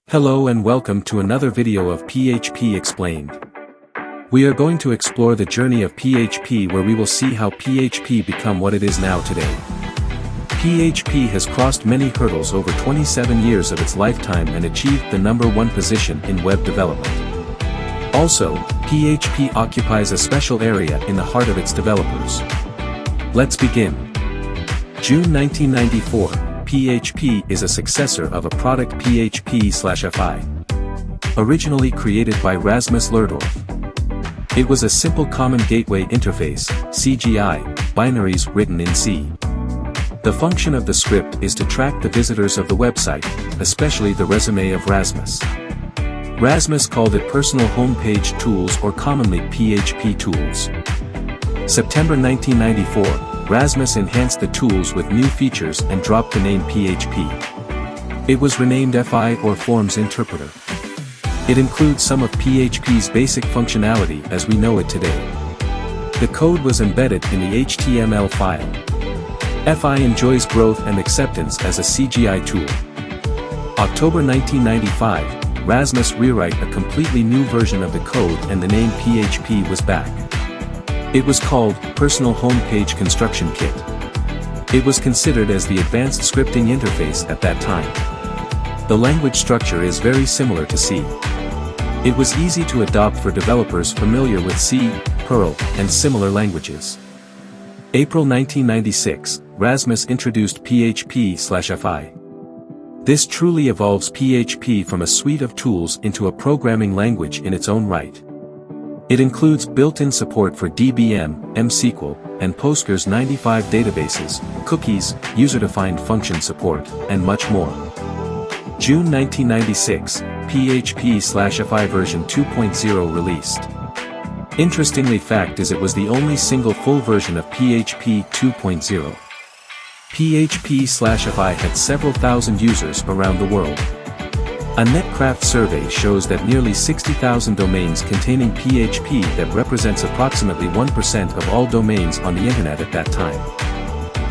Hello and welcome to another video of PHP Explained. We are going to explore the journey of PHP where we will see how PHP become what it is now today. PHP has crossed many hurdles over 27 years of its lifetime and achieved the #1 position in web development. Also, PHP occupies a special area in the heart of its developers. Let's begin. June 1994. PHP is a successor of a product PHP/FI. Originally created by Rasmus Lerdorf. It was a simple Common Gateway Interface, CGI, binaries written in C. The function of the script is to track the visitors of the website, especially the resume of Rasmus. Rasmus called it Personal Homepage Tools or commonly PHP Tools. September 1994. Rasmus enhanced the tools with new features and dropped the name PHP. It was renamed FI or Forms Interpreter. It includes some of PHP's basic functionality as we know it today. The code was embedded in the HTML file. FI enjoys growth and acceptance as a CGI tool. October 1995, Rasmus rewrote a completely new version of the code and the name PHP was back. It was called Personal Homepage Construction Kit. It was considered as the advanced scripting interface at that time. The language structure is very similar to C. It was easy to adopt for developers familiar with C, Perl, and similar languages. April 1996, Rasmus introduced PHP/FI. This truly evolves PHP from a suite of tools into a programming language in its own right. It includes built-in support for DBM, MSQL, and Postgres 95 databases, cookies, user-defined function support, and much more. June 1996, PHP/FI version 2.0 released. Interestingly fact is it was the only single full version of PHP 2.0. PHP/FI had several thousand users around the world. A Netcraft survey shows that nearly 60,000 domains containing PHP that represents approximately 1% of all domains on the internet at that time.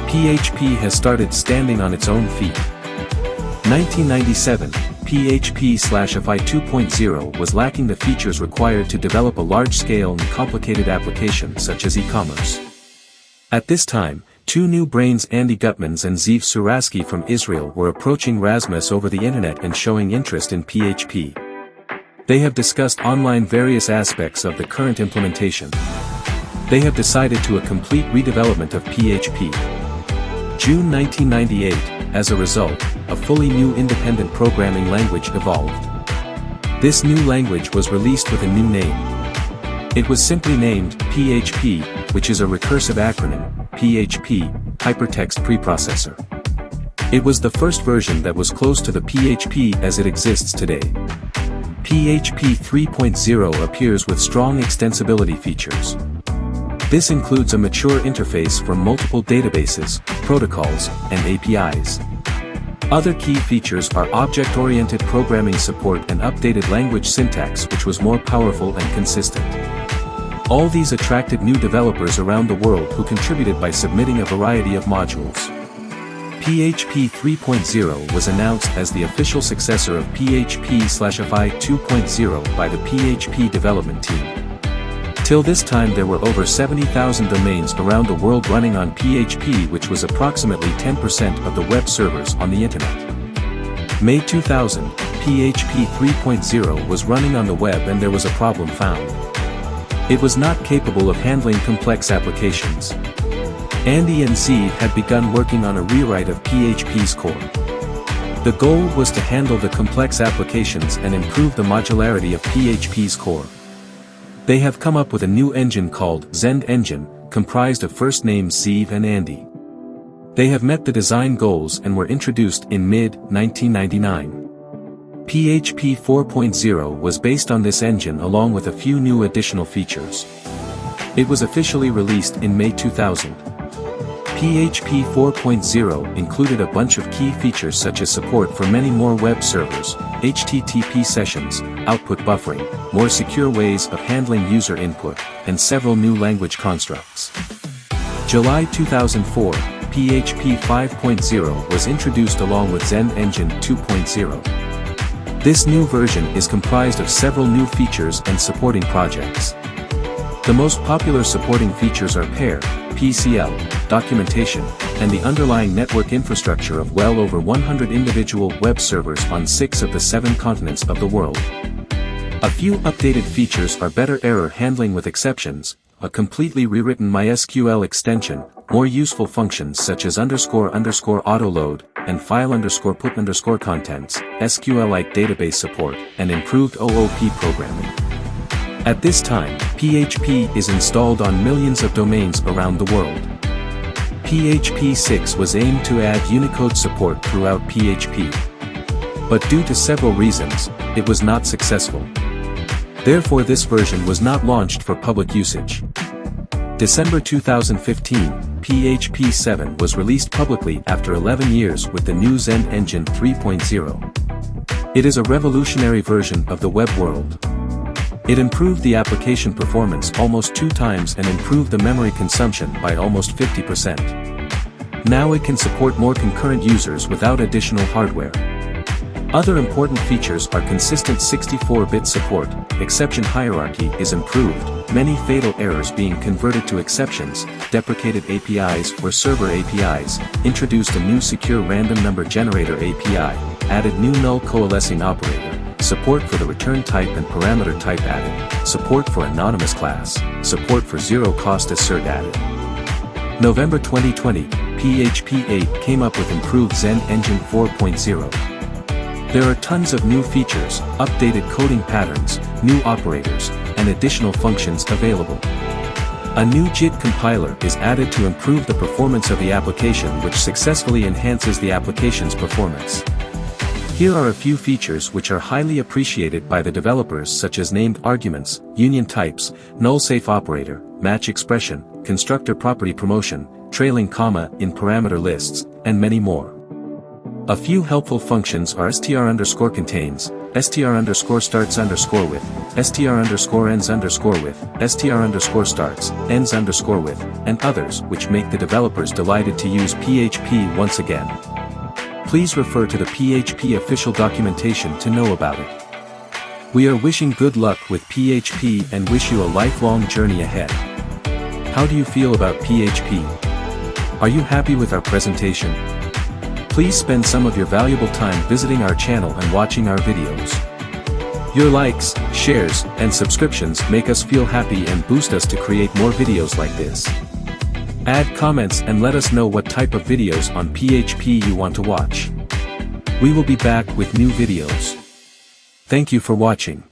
PHP has started standing on its own feet. 1997, PHP/FI 2.0 was lacking the features required to develop a large-scale and complicated application such as e-commerce. At this time, two new brains, Andy Gutmans and Ziv Surasky from Israel, were approaching Rasmus over the internet and showing interest in PHP. They have discussed online various aspects of the current implementation. They have decided to a complete redevelopment of PHP. June 1998, as a result, a fully new independent programming language evolved. This new language was released with a new name. It was simply named PHP, which is a recursive acronym, PHP, Hypertext Preprocessor. It was the first version that was close to the PHP as it exists today. PHP 3.0 appears with strong extensibility features. This includes a mature interface for multiple databases, protocols, and APIs. Other key features are object-oriented programming support and updated language syntax, which was more powerful and consistent. All these attracted new developers around the world who contributed by submitting a variety of modules. PHP 3.0 was announced as the official successor of PHP/FI 2.0 by the PHP development team. Till this time there were over 70,000 domains around the world running on PHP, which was approximately 10% of the web servers on the internet. May 2000, PHP 3.0 was running on the web and there was a problem found. It was not capable of handling complex applications. Andy and Ziv had begun working on a rewrite of PHP's core. The goal was to handle the complex applications and improve the modularity of PHP's core. They have come up with a new engine called Zend Engine, comprised of first names Ziv and Andy. They have met the design goals and were introduced in mid-1999. PHP 4.0 was based on this engine along with a few new additional features. It was officially released in May 2000. PHP 4.0 included a bunch of key features such as support for many more web servers, HTTP sessions, output buffering, more secure ways of handling user input, and several new language constructs. July 2004, PHP 5.0 was introduced along with Zend Engine 2.0. This new version is comprised of several new features and supporting projects. The most popular supporting features are pair, PCL, documentation, and the underlying network infrastructure of well over 100 individual web servers on 6 of the 7 continents of the world. A few updated features are better error handling with exceptions, a completely rewritten MySQL extension, more useful functions such as __autoload, and file_put_contents, SQLite database support, and improved OOP programming. At this time, PHP is installed on millions of domains around the world. PHP 6 was aimed to add Unicode support throughout PHP. But due to several reasons, it was not successful. Therefore this version was not launched for public usage. December 2015, PHP 7 was released publicly after 11 years with the new Zen Engine 3.0. It is a revolutionary version of the web world. It improved the application performance almost 2 times and improved the memory consumption by almost 50%. Now it can support more concurrent users without additional hardware. Other important features are consistent 64-bit support, exception hierarchy is improved, many fatal errors being converted to exceptions, deprecated APIs or server APIs, introduced a new secure random number generator API, added new null coalescing operator, support for the return type and parameter type added, support for anonymous class, support for zero-cost assert added. November 2020, PHP 8 came up with improved Zen Engine 4.0. There are tons of new features, updated coding patterns, new operators, and additional functions available. A new JIT compiler is added to improve the performance of the application, which successfully enhances the application's performance. Here are a few features which are highly appreciated by the developers, such as named arguments, union types, null safe operator, match expression, constructor property promotion, trailing comma in parameter lists, and many more. A few helpful functions are str_contains, str_starts_with, str_ends_with, str_starts, ends_with, and others which make the developers delighted to use PHP once again. Please refer to the PHP official documentation to know about it. We are wishing good luck with PHP and wish you a lifelong journey ahead. How do you feel about PHP? Are you happy with our presentation? Please spend some of your valuable time visiting our channel and watching our videos. Your likes, shares, and subscriptions make us feel happy and boost us to create more videos like this. Add comments and let us know what type of videos on PHP you want to watch. We will be back with new videos. Thank you for watching.